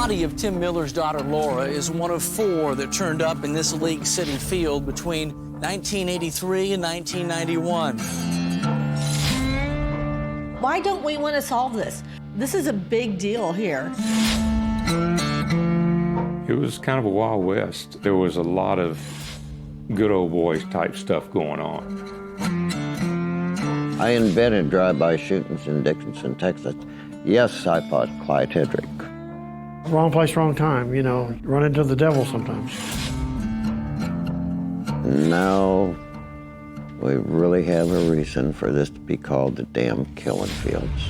body of Tim Miller's daughter, Laura, is one of 4 that turned up in this League City field between 1983 and 1991. Why don't we want to solve this? This is a big deal here. It was kind of a Wild West. There was a lot of good old boys type stuff going on. I invented drive-by shootings in Dickinson, Texas. Yes, I fought Clyde Hedrick. Wrong place, wrong time, you know, run into the devil sometimes. Now, we really have a reason for this to be called the damn killing fields.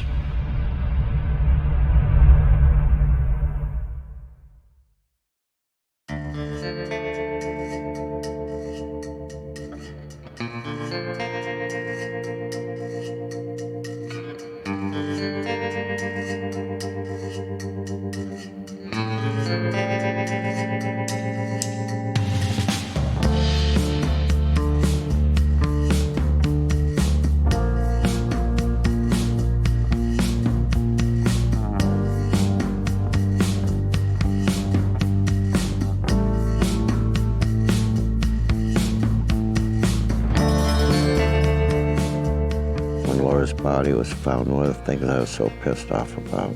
Laura's body was found, one of the things I was so pissed off about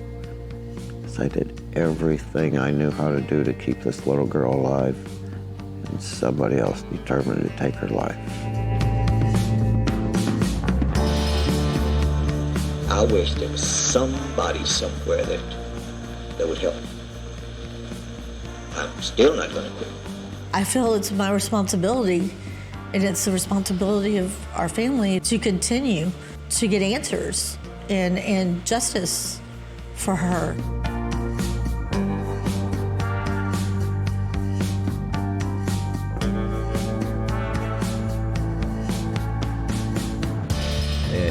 is I did everything I knew how to do to keep this little girl alive, and somebody else determined to take her life. I wish there was somebody somewhere that would help. I'm still not going to quit. I feel it's my responsibility, and it's the responsibility of our family to continue to get answers and justice for her.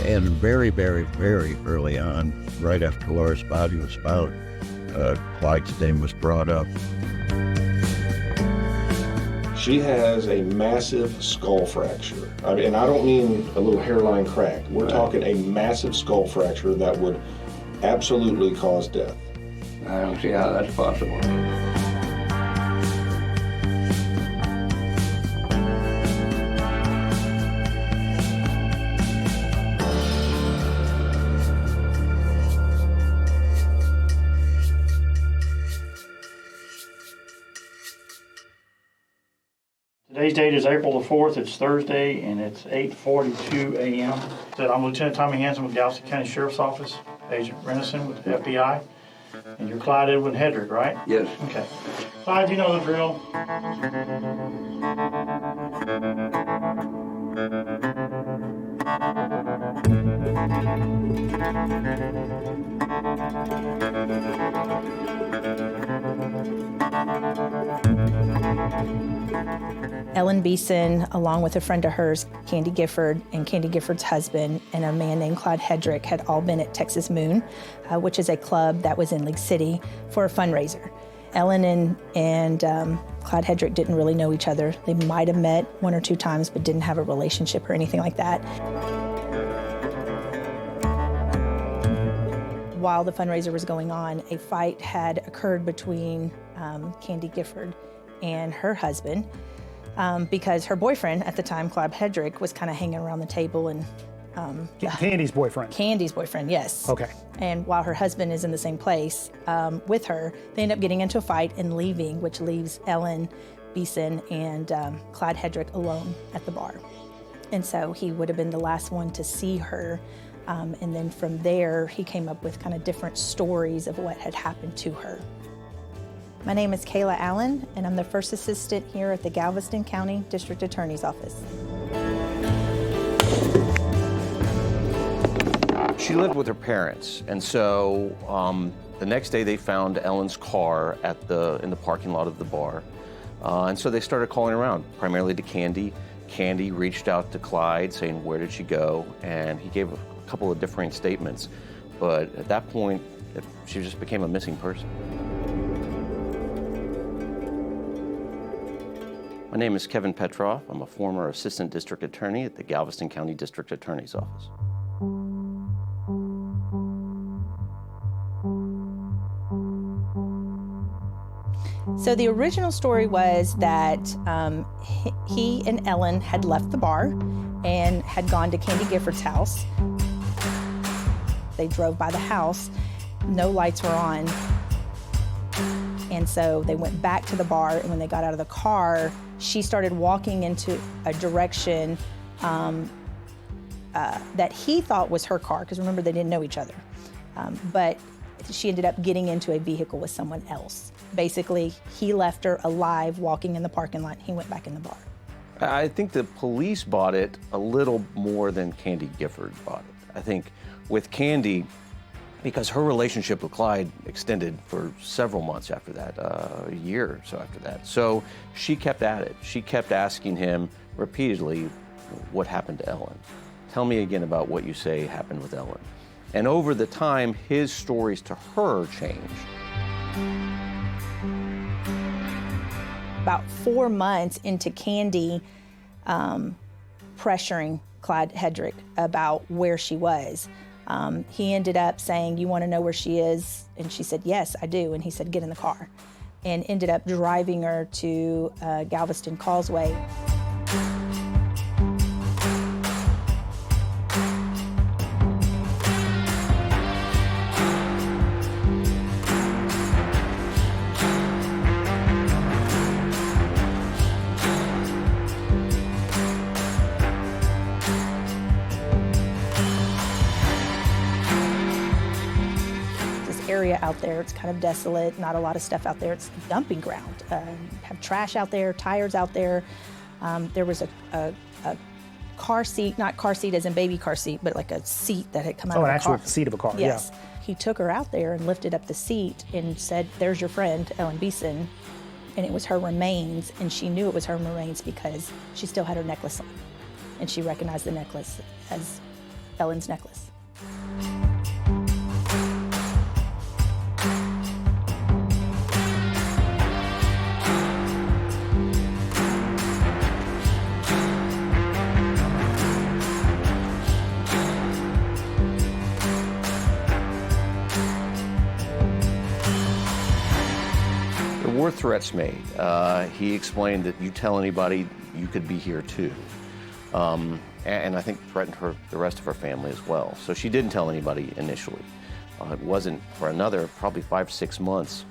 And very, very, very early on, right after Laura's body was found, Clyde's name was brought up. She has a massive skull fracture. I mean, and I don't mean a little hairline crack. We're talking a massive skull fracture that would absolutely cause death. I don't see how that's possible. Today's date is April the 4th. It's Thursday, and it's 8:42 a.m. I'm Lieutenant Tommy Hansen with Galveston County Sheriff's Office, Agent Renison with the FBI, and you're Clyde Edwin Hedrick, right? Yes. Okay. Clyde, you know the drill. Ellen Beason, along with a friend of hers, Candy Gifford, and Candy Gifford's husband, and a man named Clyde Hedrick had all been at Texas Moon, which is a club that was in League City, for a fundraiser. Ellen and Clyde Hedrick didn't really know each other. They might have met 1 or 2 times, but didn't have a relationship or anything like that. While the fundraiser was going on, a fight had occurred between Candy Gifford and her husband, because her boyfriend at the time, Clyde Hedrick, was kind of hanging around the table and... Candy's boyfriend? Candy's boyfriend, yes. Okay. And while her husband is in the same place with her, they end up getting into a fight and leaving, which leaves Ellen Beason and Clyde Hedrick alone at the bar. And so he would have been the last one to see her. And then from there, he came up with kind of different stories of what had happened to her. My name is Kayla Allen, and I'm the first assistant here at the Galveston County District Attorney's Office. She lived with her parents, and so the next day they found Ellen's car in the parking lot of the bar. And so they started calling around, primarily to Candy. Candy reached out to Clyde saying, where did she go? And he gave a couple of differing statements. But at that point, she just became a missing person. My name is Kevin Petroff. I'm a former assistant district attorney at the Galveston County District Attorney's Office. So the original story was that he and Ellen had left the bar and had gone to Candy Gifford's house. They drove by the house, no lights were on. And so they went back to the bar, and when they got out of the car, she started walking into a direction that he thought was her car, because remember, they didn't know each other. But she ended up getting into a vehicle with someone else. Basically, he left her alive walking in the parking lot. He went back in the bar. I think the police bought it a little more than Candy Gifford bought it. I think with Candy, because her relationship with Clyde extended for several months after that, a year or so after that. So she kept at it. She kept asking him repeatedly, what happened to Ellen? Tell me again about what you say happened with Ellen. And over the time, his stories to her changed. About 4 months into Candy pressuring Clyde Hedrick about where she was, he ended up saying, you want to know where she is? And she said, yes, I do. And he said, get in the car. And ended up driving her to Galveston Causeway. Area out there, it's kind of desolate, not a lot of stuff out there. It's a dumping ground. Have trash out there, tires out there. There was a car seat, not car seat as in baby car seat, but like a seat that had come out of a car. Oh, an actual seat of a car, yes. Yeah. He took her out there and lifted up the seat and said, there's your friend, Ellen Beason. And it was her remains, and she knew it was her remains because she still had her necklace on. And she recognized the necklace as Ellen's necklace. Were threats made. He explained that you tell anybody, you could be here too. And I think threatened the rest of her family as well. So she didn't tell anybody initially. It wasn't for another probably 5-6 months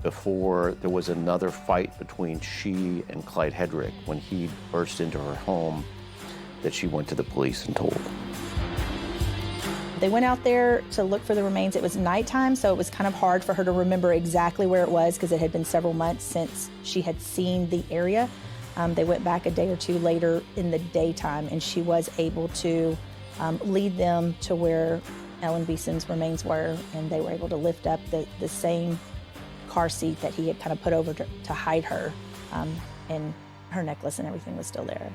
before there was another fight between she and Clyde Hedrick when he burst into her home that she went to the police and told. They went out there to look for the remains. It was nighttime, so it was kind of hard for her to remember exactly where it was because it had been several months since she had seen the area. They went back a day or two later in the daytime, and she was able to lead them to where Ellen Beason's remains were, and they were able to lift up the same car seat that he had kind of put over to hide her, and her necklace and everything was still there.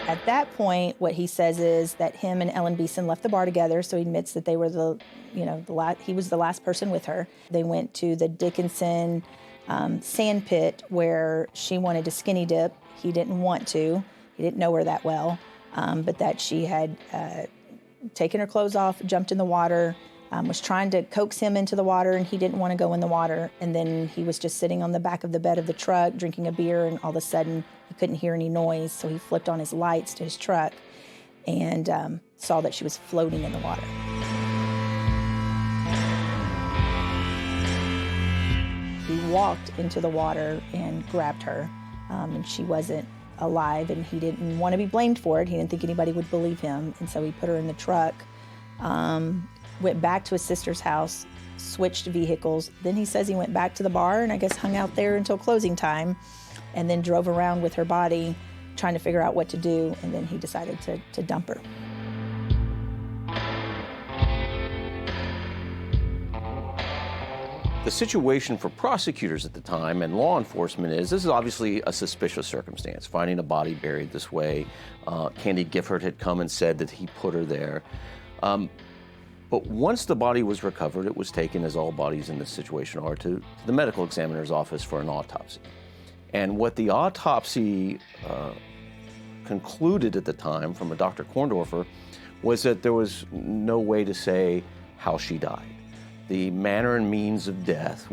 At that point, what he says is that him and Ellen Beason left the bar together, so he admits that they were he was the last person with her. They went to the Dickinson sand pit where she wanted to skinny dip. He didn't want to. He didn't know her that well, but that she had taken her clothes off, jumped in the water, was trying to coax him into the water, and he didn't want to go in the water. And then he was just sitting on the back of the bed of the truck drinking a beer, and all of a sudden he couldn't hear any noise, so he flipped on his lights to his truck and saw that she was floating in the water. He walked into the water and grabbed her, and she wasn't alive, and he didn't want to be blamed for it. He didn't think anybody would believe him, and so he put her in the truck, went back to his sister's house, switched vehicles. Then he says he went back to the bar and I guess hung out there until closing time, and then drove around with her body trying to figure out what to do, and then he decided to dump her. The situation for prosecutors at the time and law enforcement is, this is obviously a suspicious circumstance, finding a body buried this way. Candy Gifford had come and said that he put her there. But once the body was recovered, it was taken, as all bodies in this situation are, to the medical examiner's office for an autopsy. And what the autopsy concluded at the time from a Dr. Korndorfer was that there was no way to say how she died. The manner and means of death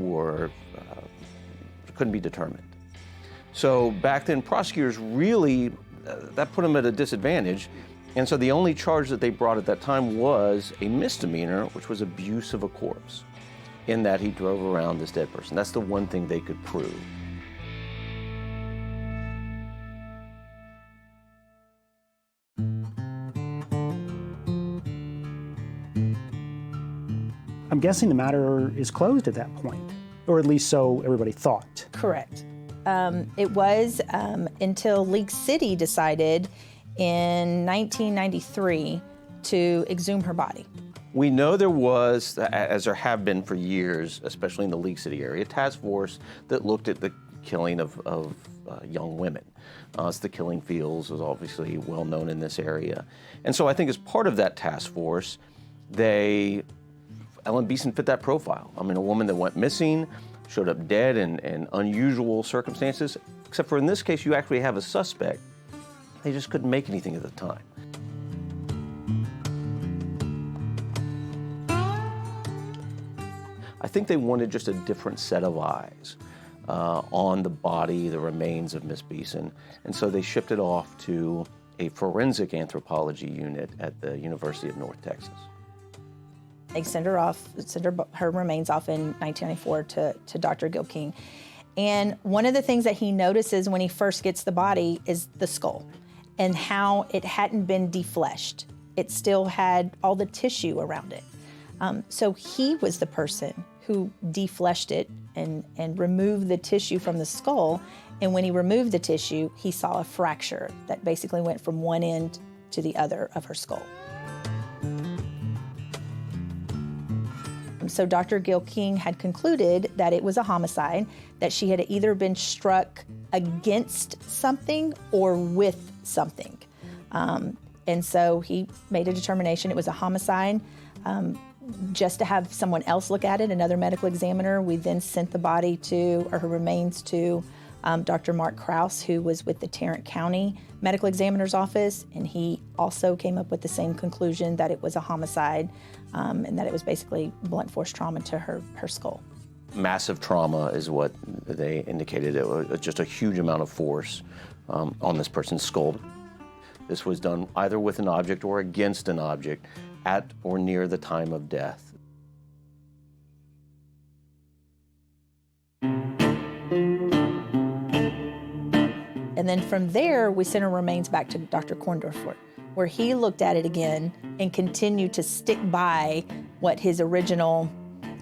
couldn't be determined. So back then, prosecutors really, that put them at a disadvantage. And so the only charge that they brought at that time was a misdemeanor, which was abuse of a corpse, in that he drove around this dead person. That's the one thing they could prove. I'm guessing the matter is closed at that point, or at least so everybody thought. Correct. It was until League City decided in 1993 to exhume her body. We know there was, as there have been for years, especially in the League City area, a task force that looked at the killing of young women. It's the Killing Fields is obviously well known in this area. And so I think as part of that task force, Ellen Beason fit that profile. I mean, a woman that went missing, showed up dead in unusual circumstances, except for in this case, you actually have a suspect. They just couldn't make anything at the time. I think they wanted just a different set of eyes on the body, the remains of Miss Beason, and so they shipped it off to a forensic anthropology unit at the University of North Texas. They sent her remains off in 1994 to Dr. Gil King. And one of the things that he notices when he first gets the body is the skull and how it hadn't been defleshed. It still had all the tissue around it. So he was the person who defleshed it and removed the tissue from the skull. And when he removed the tissue, he saw a fracture that basically went from one end to the other of her skull. So Dr. Gil King had concluded that it was a homicide, that she had either been struck against something or with something. And so he made a determination it was a homicide. Just to have someone else look at it, another medical examiner, we then sent the body her remains to Dr. Mark Krause, who was with the Tarrant County Medical Examiner's Office, and he also came up with the same conclusion that it was a homicide and that it was basically blunt force trauma to her skull. Massive trauma is what they indicated. It was just a huge amount of force on this person's skull. This was done either with an object or against an object at or near the time of death. And then from there, we sent her remains back to Dr. Korndorfer, where he looked at it again and continued to stick by what his original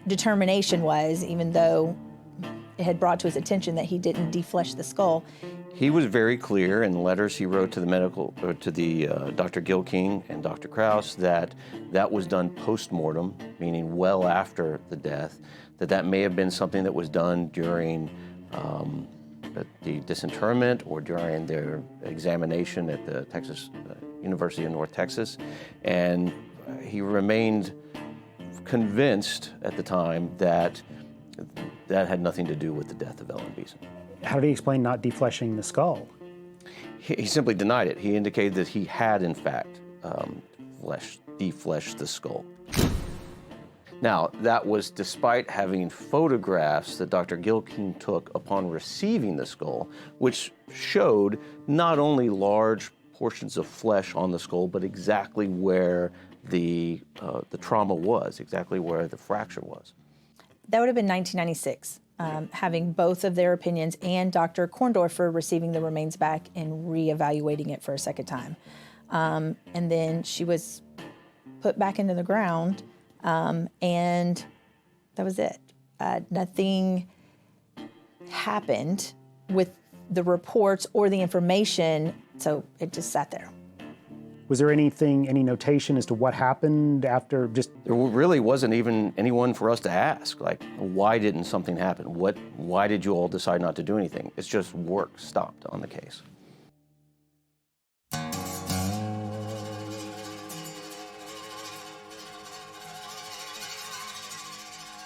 determination was, even though it had brought to his attention that he didn't deflesh the skull. He was very clear in letters he wrote to the Dr. Gil King and Dr. Krause that was done post-mortem, meaning well after the death, that may have been something that was done during the disinterment or during their examination at the University of North Texas. And he remained convinced at the time that had nothing to do with the death of Ellen Beason. How did he explain not defleshing the skull? He simply denied it. He indicated that he had, in fact, defleshed the skull. Now, that was despite having photographs that Dr. Gil King took upon receiving the skull, which showed not only large portions of flesh on the skull, but exactly where the trauma was, exactly where the fracture was. That would have been 1996, having both of their opinions and Dr. Korndorfer receiving the remains back and reevaluating it for a second time. And then she was put back into the ground, and that was it. Nothing happened with the reports or the information, so it just sat there. Was there any notation as to what happened after just... There really wasn't even anyone for us to ask, like, why didn't something happen? Why did you all decide not to do anything? It's just work stopped on the case.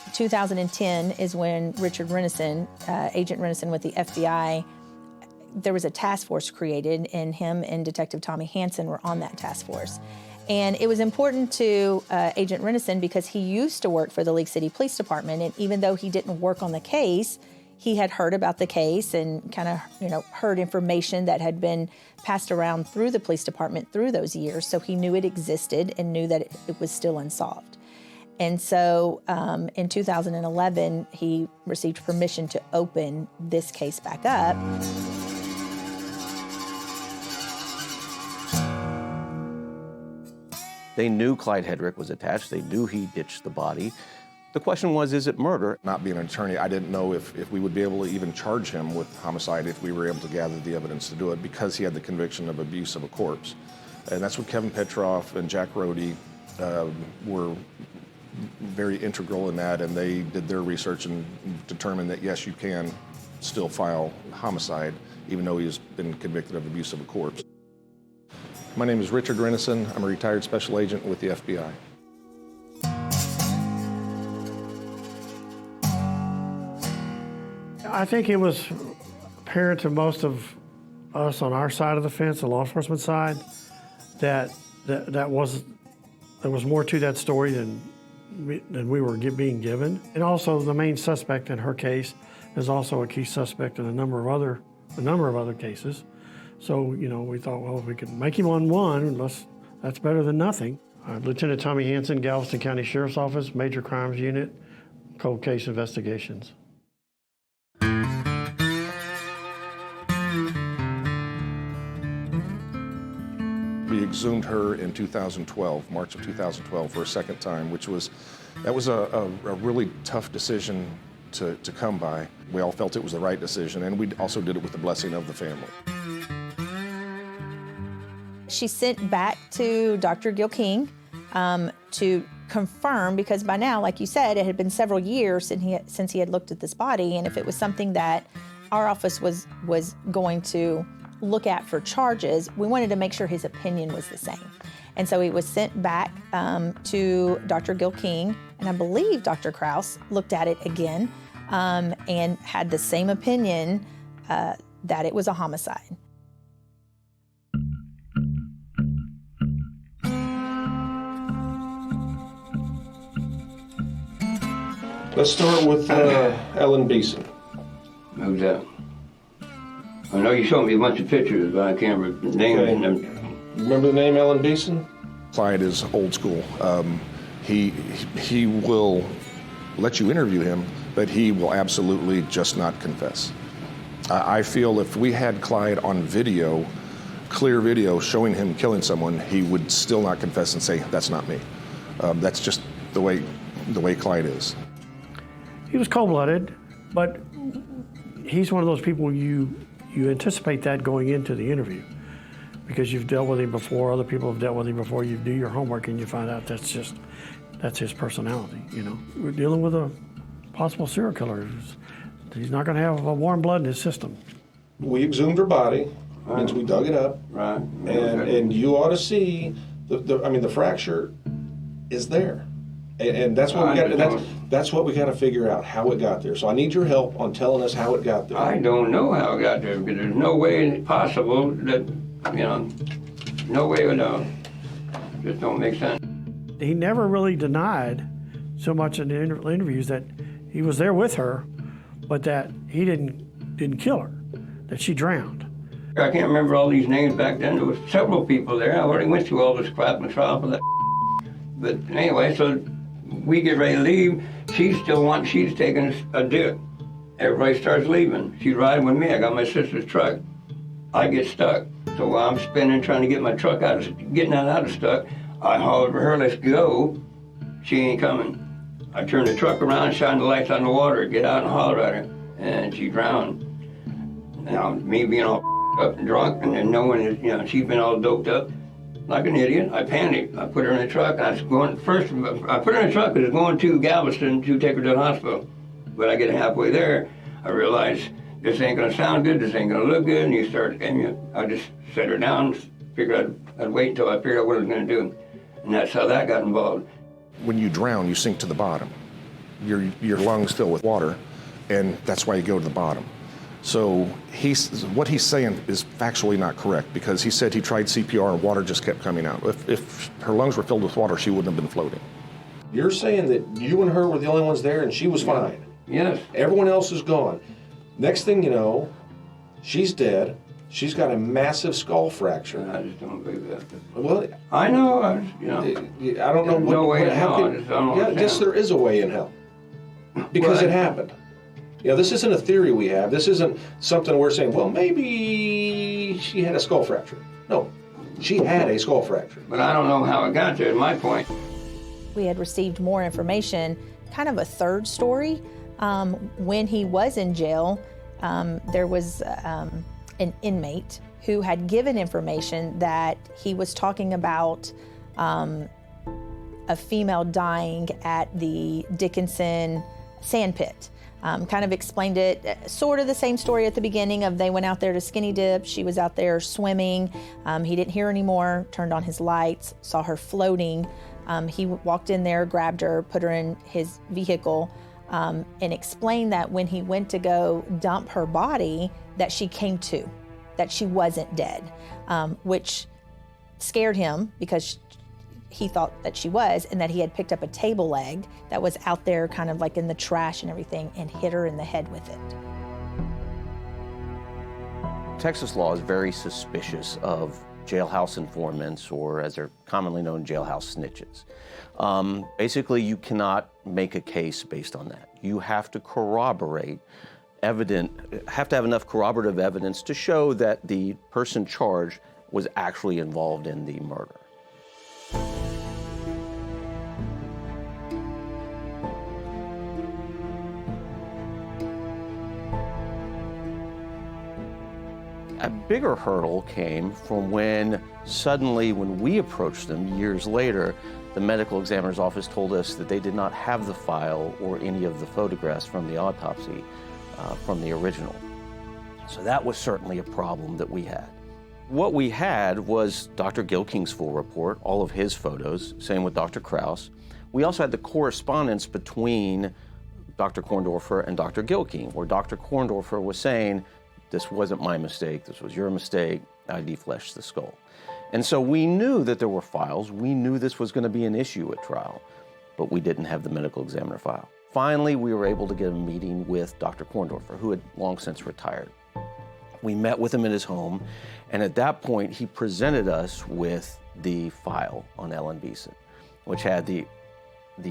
In 2010 is when Richard Renison, Agent Renison with the FBI, there was a task force created, and him and Detective Tommy Hansen were on that task force. And it was important to Agent Renison because he used to work for the League City Police Department, and even though he didn't work on the case, he had heard about the case and kind of, heard information that had been passed around through the police department through those years, so he knew it existed and knew that it was still unsolved. And so in 2011, he received permission to open this case back up. They knew Clyde Hedrick was attached. They knew he ditched the body. The question was, is it murder? Not being an attorney, I didn't know if we would be able to even charge him with homicide if we were able to gather the evidence to do it, because he had the conviction of abuse of a corpse. And that's what Kevin Petroff and Jack Rohde were very integral in that, and they did their research and determined that, yes, you can still file homicide, even though he has been convicted of abuse of a corpse. My name is Richard Renison. I'm a retired special agent with the FBI. I think it was apparent to most of us on our side of the fence, the law enforcement side, that there was more to that story than we were being given. And also, the main suspect in her case is also a key suspect in a number of other cases. So, we thought, well, if we could make him on one, that's better than nothing. Lieutenant Tommy Hansen, Galveston County Sheriff's Office, Major Crimes Unit, Cold Case Investigations. We exhumed her in 2012, March of 2012, for a second time, that was a really tough decision to come by. We all felt it was the right decision, and we also did it with the blessing of the family. She sent back to Dr. Gil King to confirm, because by now, like you said, it had been several years since he had looked at this body, and if it was something that our office was going to look at for charges, we wanted to make sure his opinion was the same. And so he was sent back to Dr. Gil King, and I believe Dr. Krause looked at it again and had the same opinion that it was a homicide. Let's start with Ellen Beason. Who's that? I know you showed me a bunch of pictures, but I can't remember the name of them. Remember the name Ellen Beason? Clyde is old school. He will let you interview him, but he will absolutely just not confess. I feel if we had Clyde on video, clear video showing him killing someone, he would still not confess and say, that's not me. That's just the way Clyde is. He was cold-blooded, but he's one of those people you anticipate that going into the interview, because you've dealt with him before, other people have dealt with him before, you do your homework and you find out that's his personality, We're dealing with a possible serial killer. He's not gonna have a warm blood in his system. We exhumed her body, means we dug it up, Right. and you ought to see, the fracture is there. And that's what that's what we got to figure out, how it got there. So I need your help on telling us how it got there. I don't know how it got there, because there's no way possible that, no way at all. Just don't make sense. He never really denied so much in the interviews that he was there with her, but that he didn't kill her, that she drowned. I can't remember all these names back then. There was several people there. I already went through all this crap and trial for that. But anyway, so we get ready to leave. She's taking a dip. Everybody starts leaving. She's riding with me. I got my sister's truck. I get stuck. So while I'm spinning, trying to get my truck getting out of stuck, I hollered for her, let's go. She ain't coming. I turned the truck around, shine the lights on the water, get out and holler at her, and she drowned. Now, me being all up and drunk, and then knowing that, she's been all doped up, like an idiot, I panicked. I put her in the truck, and I was going, first, I put her in the truck because I was going to Galveston to take her to the hospital. But I get halfway there, I realized this ain't gonna sound good, this ain't gonna look good, and I just set her down, figured I'd wait until I figured out what I was gonna do. And that's how that got involved. When you drown, you sink to the bottom. Your lungs fill with water, and that's why you go to the bottom. So what he's saying is factually not correct, because he said he tried CPR and water just kept coming out. If her lungs were filled with water, she wouldn't have been floating. You're saying that you and her were the only ones there and she was fine? Yes. Everyone else is gone. Next thing you know, she's dead. She's got a massive skull fracture. I just don't believe that. Well, I know, I don't know no way in hell. I just don't understand. Yes, there is a way in hell. Because it happened. You know, this isn't a theory we have. This isn't something we're saying, well, maybe she had a skull fracture. No, she had a skull fracture. But I don't know how it got there, my point. We had received more information, kind of a third story. When he was in jail, there was an inmate who had given information that he was talking about a female dying at the Dickinson sand pit. Kind of explained it, sort of the same story at the beginning of they went out there to skinny dip, she was out there swimming, he didn't hear anymore, turned on his lights, saw her floating. He walked in there, grabbed her, put her in his vehicle, and explained that when he went to go dump her body, that she came to, that she wasn't dead, which scared him because he thought that she was, and that he had picked up a table leg that was out there kind of like in the trash and everything and hit her in the head with it. Texas law is very suspicious of jailhouse informants, or as they're commonly known, jailhouse snitches. Basically, you cannot make a case based on that. You have to corroborate have to have enough corroborative evidence to show that the person charged was actually involved in the murder. A bigger hurdle came from when suddenly, when we approached them years later, the medical examiner's office told us that they did not have the file or any of the photographs from the autopsy from the original. So that was certainly a problem that we had. What we had was Dr. Gilking's full report, all of his photos, same with Dr. Krause. We also had the correspondence between Dr. Korndorfer and Dr. Gilking, where Dr. Korndorfer was saying, this wasn't my mistake, this was your mistake, I defleshed the skull. And so we knew that there were files, we knew this was going to be an issue at trial, but we didn't have the medical examiner file. Finally, we were able to get a meeting with Dr. Korndorfer, who had long since retired. We met with him in his home, and at that point, he presented us with the file on Ellen Beason, which had the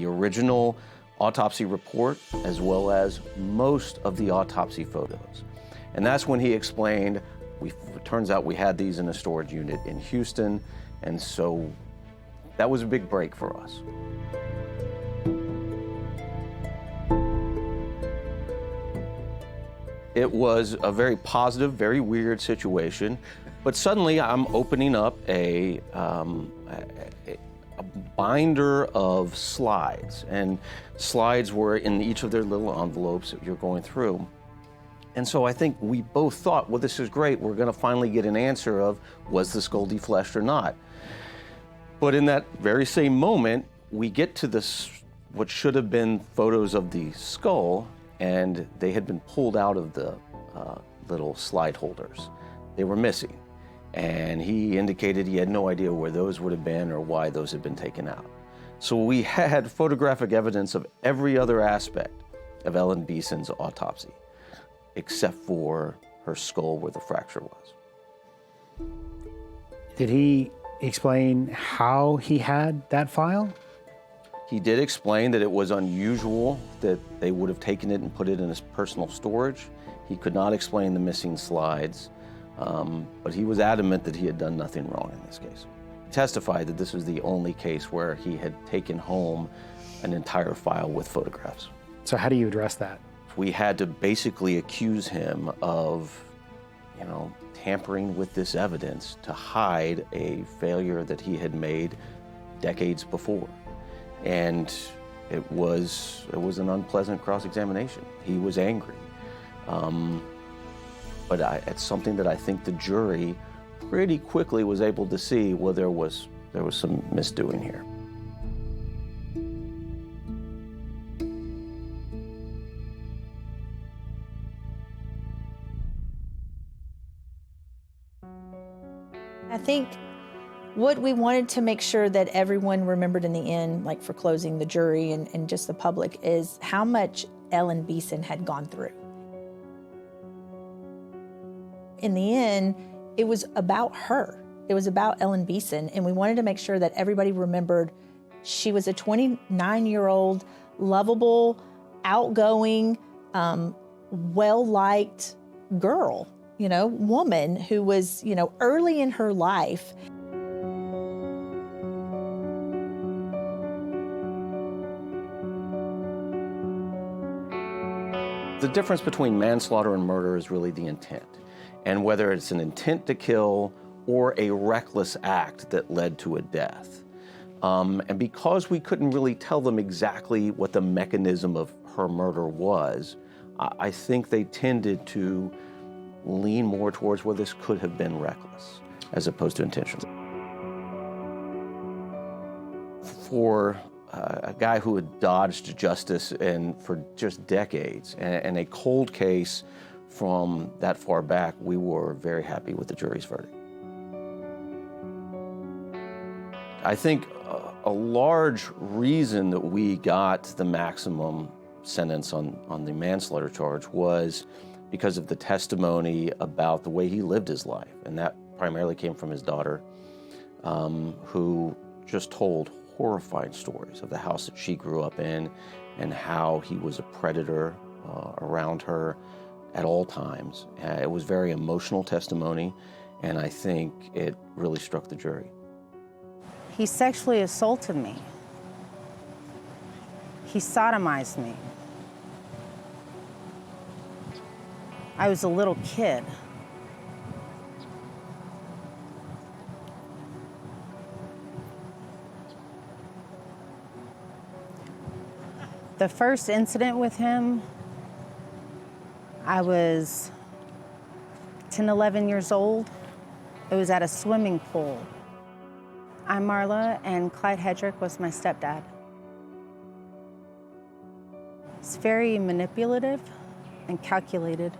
original autopsy report, as well as most of the autopsy photos. And that's when he explained, it turns out we had these in a storage unit in Houston, and so that was a big break for us. It was a very positive, very weird situation, but suddenly I'm opening up a binder of slides, and slides were in each of their little envelopes that you're going through. And so I think we both thought, well, this is great. We're going to finally get an answer of, was the skull defleshed or not? But in that very same moment, we get to this, what should have been photos of the skull, and they had been pulled out of the little slide holders. They were missing. And he indicated he had no idea where those would have been or why those had been taken out. So we had photographic evidence of every other aspect of Ellen Beason's autopsy, except for her skull where the fracture was. Did he explain how he had that file? He did explain that it was unusual that they would have taken it and put it in his personal storage. He could not explain the missing slides, but he was adamant that he had done nothing wrong in this case. He testified that this was the only case where he had taken home an entire file with photographs. So how do you address that? We had to basically accuse him of, tampering with this evidence to hide a failure that he had made decades before. And it was an unpleasant cross-examination. He was angry. But it's something that I think the jury pretty quickly was able to see, well, there was some misdoing here. think what we wanted to make sure that everyone remembered in the end, like for closing the jury and just the public, is how much Ellen Beason had gone through. In the end, it was about her. It was about Ellen Beason, and we wanted to make sure that everybody remembered she was a 29-year-old, lovable, outgoing, well-liked girl, woman who was, early in her life. The difference between manslaughter and murder is really the intent, and whether it's an intent to kill or a reckless act that led to a death. And because we couldn't really tell them exactly what the mechanism of her murder was, I think they tended to lean more towards where this could have been reckless as opposed to intentional. For a guy who had dodged justice for just decades, and a cold case from that far back, we were very happy with the jury's verdict. I think a large reason that we got the maximum sentence on the manslaughter charge was because of the testimony about the way he lived his life, and that primarily came from his daughter, who just told horrifying stories of the house that she grew up in and how he was a predator around her at all times. It was very emotional testimony, and I think it really struck the jury. He sexually assaulted me. He sodomized me. I was a little kid. The first incident with him, I was 10, 11 years old. It was at a swimming pool. I'm Marla, and Clyde Hedrick was my stepdad. He's very manipulative and calculated.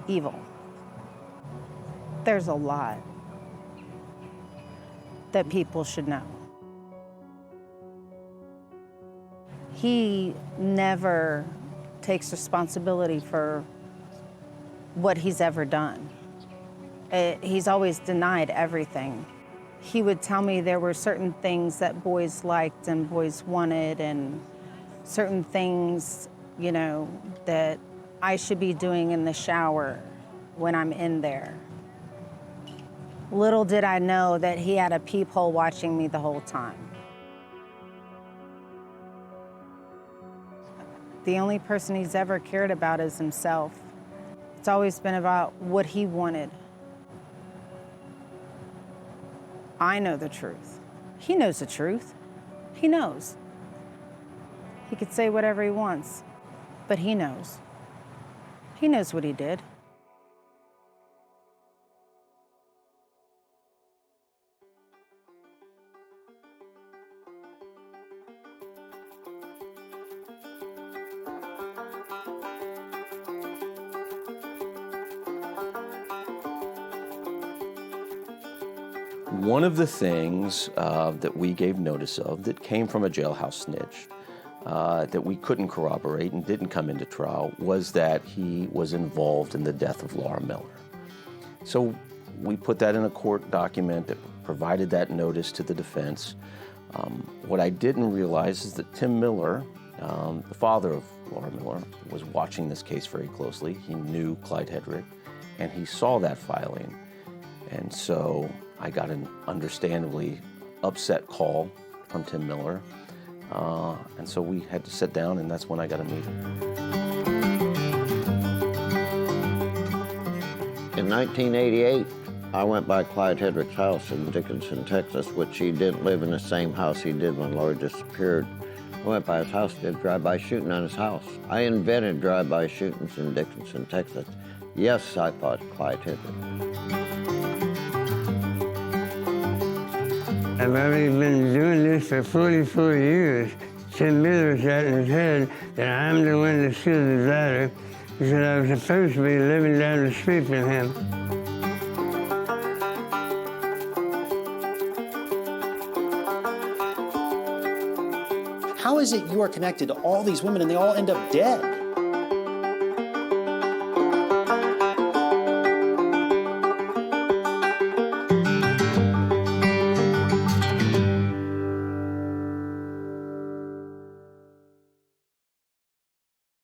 Evil. There's a lot that people should know. He never takes responsibility for what he's ever done. He's always denied everything. He would tell me there were certain things that boys liked and boys wanted, and certain things, that I should be doing in the shower when I'm in there. Little did I know that he had a peephole watching me the whole time. The only person he's ever cared about is himself. It's always been about what he wanted. I know the truth. He knows the truth. He knows. He could say whatever he wants, but he knows. He knows what he did. One of the things that we gave notice of that came from a jailhouse snitch that we couldn't corroborate and didn't come into trial was that he was involved in the death of Laura Miller. So we put that in a court document that provided that notice to the defense. What I didn't realize is that Tim Miller, the father of Laura Miller, was watching this case very closely. He knew Clyde Hedrick, and he saw that filing. And so I got an understandably upset call from Tim Miller. And so we had to sit down, and that's when I got a meeting. In 1988, I went by Clyde Hedrick's house in Dickinson, Texas, which he didn't live in the same house he did when Laura disappeared. I went by his house, did drive-by shooting on his house. I invented drive-by shootings in Dickinson, Texas. Yes, I thought Clyde Hedrick. I've already been doing this for 44 years. Tim Miller got in his head that I'm the one that killed his daughter because I was supposed to be living down the street from him. how is it you are connected to all these women and they all end up dead?